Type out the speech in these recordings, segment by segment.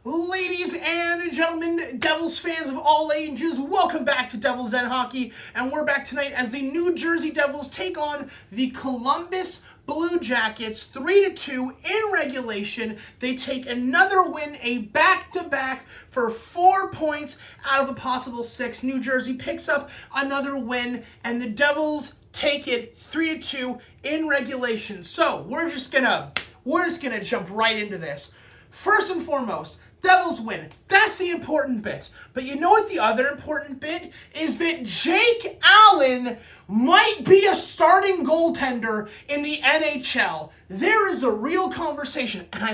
Ladies and gentlemen, Devils fans of all ages, welcome back to Devils Den Hockey, and we're back tonight as the New Jersey Devils take on the Columbus Blue Jackets 3-2 in regulation. They take another win, a back-to-back for 4 points out of a possible 6. New Jersey picks up another win, and the Devils take it 3-2 in regulation. So we're just gonna jump right into this. First and foremost, Devils win. That's the important bit. But you know what the other important bit is? That Jake Allen might be a starting goaltender in the NHL. There is a real conversation. And I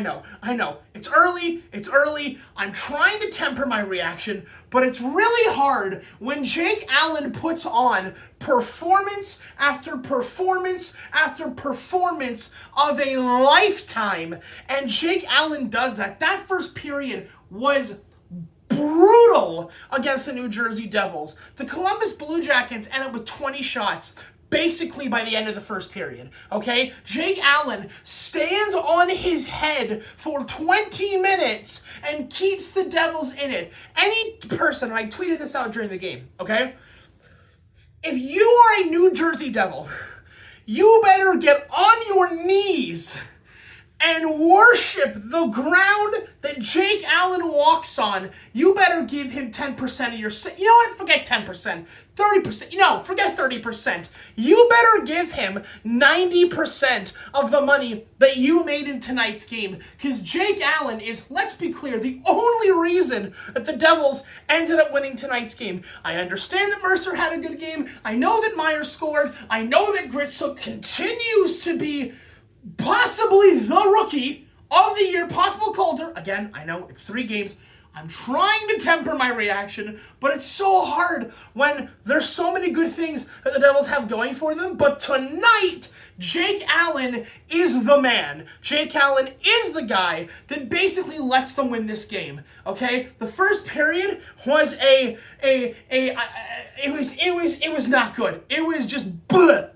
know. It's early. I'm trying to temper my reaction, but it's really hard when Jake Allen puts on performance after performance after performance of a lifetime. And Jake Allen does that. That first period was brutal against the New Jersey Devils. The Columbus Blue Jackets ended with 20 shots basically by the end of the first period, okay? Jake Allen stands on his head for 20 minutes and keeps the Devils in it. Any person, and I tweeted this out during the game, okay? If you are a New Jersey Devil, you better get on your knees and worship the ground that Jake Allen walks on. You better give him 10% of your... You know what? Forget 10%. 30%. Forget 30%. You better give him 90% of the money that you made in tonight's game. Because Jake Allen is, let's be clear, the only reason that the Devils ended up winning tonight's game. I understand that Mercer had a good game. I know that Meier scored. I know that Gritzel continues to be possibly the rookie of the year, possible Calder. Again, I know it's 3 games. I'm trying to temper my reaction, but it's so hard when there's so many good things that the Devils have going for them. But tonight, Jake Allen is the man. Jake Allen is the guy that basically lets them win this game. Okay, the first period was it was not good. It was just blah.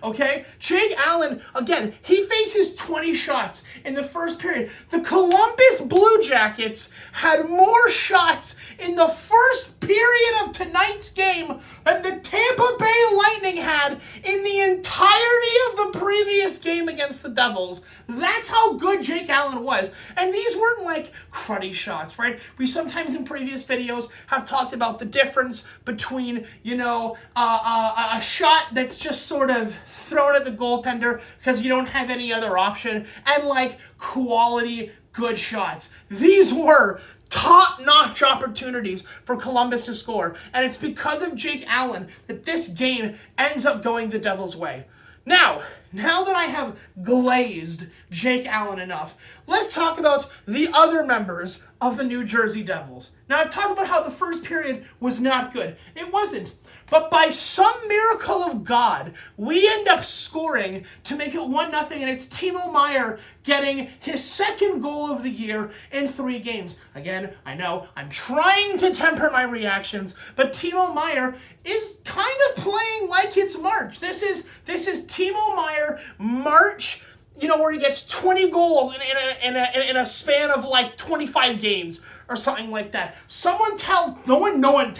Okay? Jake Allen, again, he faces 20 shots in the first period. The Columbus Blue Jackets had more shots in the first period of tonight's game than the Tampa Bay Lightning had in the entirety of the previous game against the Devils. That's how good Jake Allen was. And these weren't like cruddy shots, right? We sometimes in previous videos have talked about the difference between, a shot that's just sort of thrown at the goaltender because you don't have any other option, and like quality good shots. These were top-notch opportunities for Columbus to score, and it's because of Jake Allen that this game ends up going the Devils' way. Now that I have glazed Jake Allen enough, let's talk about the other members of the New Jersey Devils. Now, I've talked about how the first period was not good. It wasn't. But by some miracle of God, we end up scoring to make it 1-0, and it's Timo Meier getting his second goal of the year in 3 games. Again, I know I'm trying to temper my reactions, but Timo Meier is kind of playing like it's March. This is Timo Meier March, where he gets 20 goals in a span of like 25 games or something like that. Nobody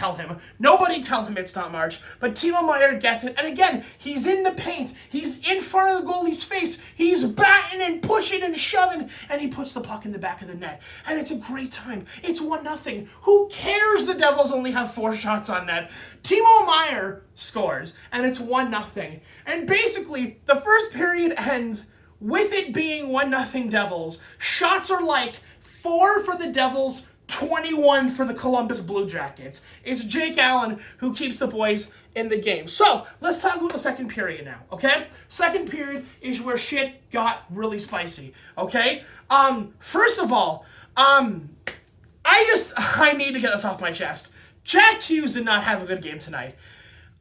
tell him it's not March, but Timo Meier gets it. And again, he's in the paint. He's in front of the goalie's face. He's batting and pushing and shoving, and he puts the puck in the back of the net. And it's a great time. It's 1-0. Who cares the Devils only have 4 shots on net? Timo Meier scores, and it's 1-0. And basically, the first period ends with it being 1-0 Devils. Shots are like 4 for the Devils, 21 for the Columbus Blue Jackets. It's Jake Allen who keeps the boys in the game. So, let's talk about the second period now, okay? Second period is where shit got really spicy, okay? First of all, I need to get this off my chest. Jack Hughes did not have a good game tonight.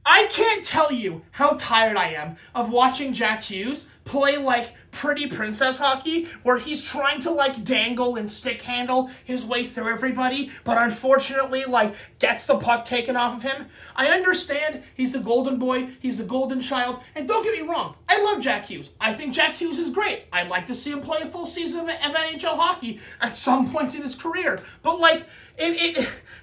I can't tell you how tired I am of watching Jack Hughes play like pretty princess hockey, where he's trying to like dangle and stick handle his way through everybody, but unfortunately like gets the puck taken off of him. I understand he's the golden boy, he's the golden child, and don't get me wrong, I love Jack Hughes. I think Jack Hughes is great. I'd like to see him play a full season of NHL hockey at some point in his career, but like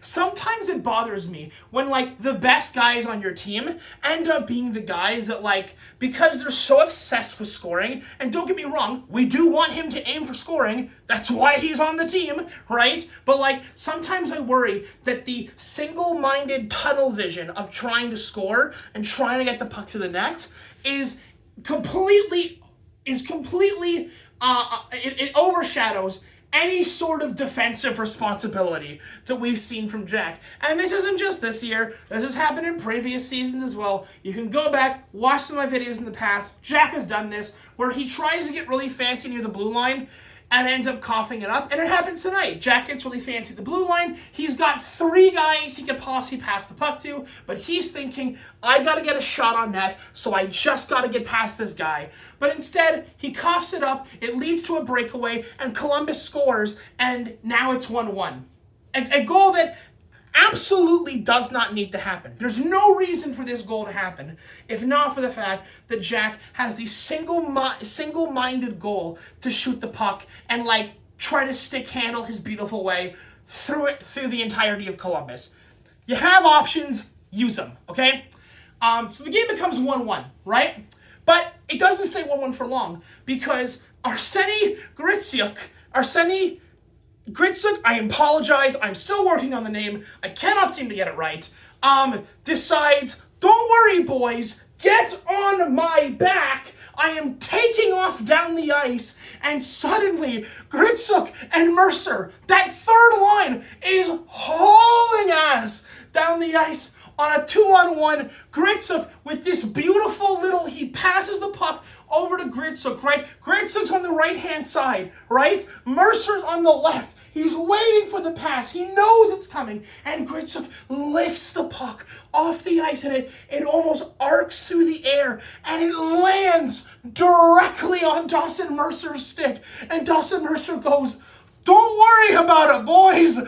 sometimes it bothers me when like the best guys on your team end up being the guys that like, because they're so obsessed with scoring, and don't get me wrong, we do want him to aim for scoring, that's why he's on the team, right? But like sometimes I worry that the single-minded tunnel vision of trying to score and trying to get the puck to the net is completely it overshadows any sort of defensive responsibility that we've seen from Jack. And this isn't just this year. This has happened in previous seasons as well. You can go back, watch some of my videos in the past. Jack has done this, where he tries to get really fancy near the blue line and ends up coughing it up. And it happens tonight. Jack gets really fancy at the blue line. He's got 3 guys he could possibly pass the puck to, but he's thinking, I got to get a shot on net, so I just got to get past this guy. But instead, he coughs it up, it leads to a breakaway, and Columbus scores, and now it's 1-1. A goal that absolutely does not need to happen. There's no reason for this goal to happen, if not for the fact that Jack has the single-minded goal to shoot the puck and like try to stick handle his beautiful way through the entirety of Columbus. You have options, use them, okay? So the game becomes 1-1, right? But it doesn't stay 1-1 for long, because Arseny Gritsuk, I apologize, I'm still working on the name, I cannot seem to get it right, decides, don't worry boys, get on my back, I am taking off down the ice, and suddenly Gritsuk and Mercer, that third line, is hauling ass down the ice on a 2-on-1. Gritsuk with this beautiful little, he passes the puck over to Gritsuk, right? Gritsuk's on the right-hand side, right? Mercer's on the left. He's waiting for the pass. He knows it's coming. And Gritsuk lifts the puck off the ice, and it almost arcs through the air, and it lands directly on Dawson Mercer's stick. And Dawson Mercer goes, don't worry about it, boys.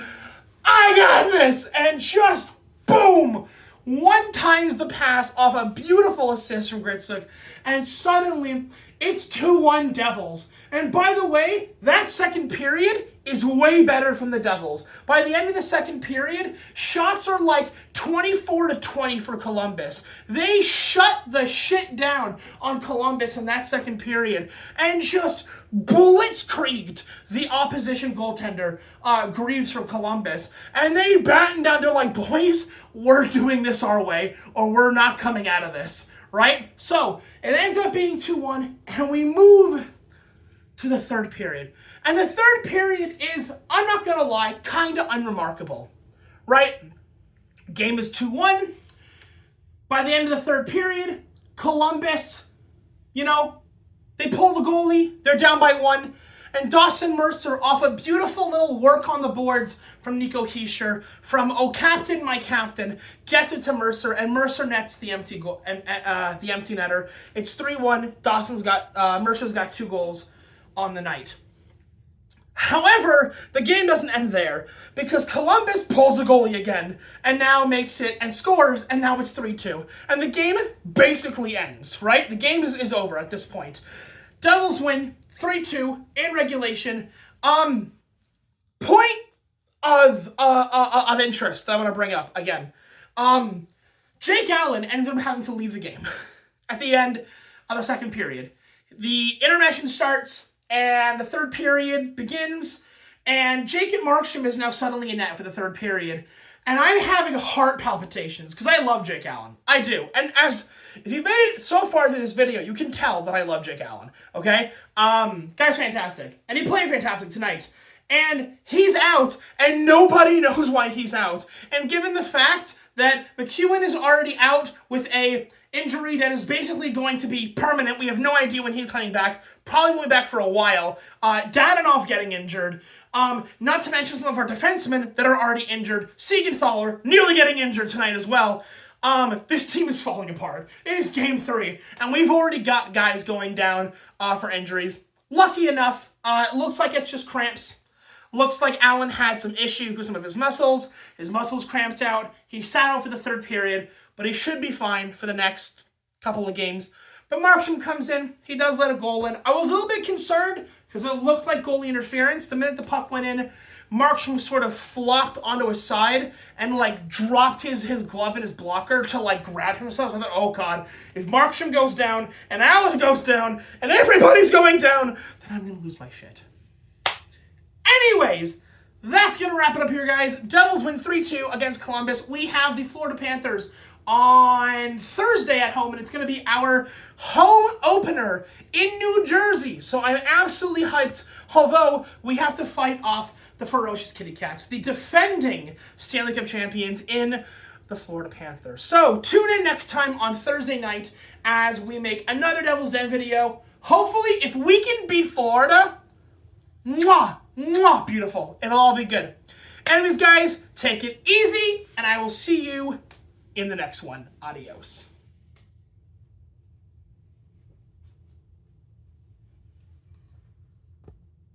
I got this. And just boom! One times the pass off a beautiful assist from Gritsuk, and suddenly it's 2-1 Devils. And by the way, that second period is way better from the Devils. By the end of the second period, shots are like 24-20 for Columbus. They shut the shit down on Columbus in that second period and just blitzkrieged the opposition goaltender, Greaves from Columbus. And they battened down. They're like, boys, we're doing this our way, or we're not coming out of this, right? So it ends up being 2-1, and we move to the third period. And the third period is, I'm not gonna lie, kind of unremarkable, right? Game is 2-1. By the end of the third period, Columbus, they pull the goalie, they're down by 1, and Dawson Mercer, off a beautiful little work on the boards from Nico Hischier, from "Oh Captain, my Captain," gets it to Mercer, and Mercer nets the empty goal, the empty netter. It's 3-1. Mercer's got 2 goals on the night. However, the game doesn't end there, because Columbus pulls the goalie again and now makes it and scores, and now it's 3-2. And the game basically ends, right? The game is over at this point. Devils win 3-2 in regulation. Point of interest that I want to bring up again. Jake Allen ended up having to leave the game at the end of the second period. The intermission starts, and the third period begins, and Jacob Markstrom is now suddenly in net for the third period. And I'm having heart palpitations, because I love Jake Allen. I do. And if you've made it so far through this video, you can tell that I love Jake Allen, okay? Guy's fantastic. And he played fantastic tonight. And he's out, and nobody knows why he's out. And given the fact that McEwen is already out with a injury that is basically going to be permanent, we have no idea when he's coming back, probably going to be back for a while. Dadonov getting injured. Not to mention some of our defensemen that are already injured. Siegenthaler nearly getting injured tonight as well. This team is falling apart. It is game 3, and we've already got guys going down for injuries. Lucky enough, it looks like it's just cramps. Looks like Allen had some issue with some of his muscles. His muscles cramped out. He sat out for the 3rd period, but he should be fine for the next couple of games. But Markstrom comes in. He does let a goal in. I was a little bit concerned because it looked like goalie interference. The minute the puck went in, Markstrom sort of flopped onto his side and like dropped his glove in his blocker to like grab himself. I thought, oh God, if Markstrom goes down and Allen goes down and everybody's going down, then I'm going to lose my shit. Anyways, that's going to wrap it up here, guys. Devils win 3-2 against Columbus. We have the Florida Panthers on Thursday at home, and it's going to be our home opener in New Jersey. So I'm absolutely hyped, although we have to fight off the ferocious Kitty Cats, the defending Stanley Cup champions in the Florida Panthers. So tune in next time on Thursday night as we make another Devil's Den video. Hopefully, if we can beat Florida, beautiful. It'll all be good. Anyways, guys, take it easy, and I will see you in the next one. Adios.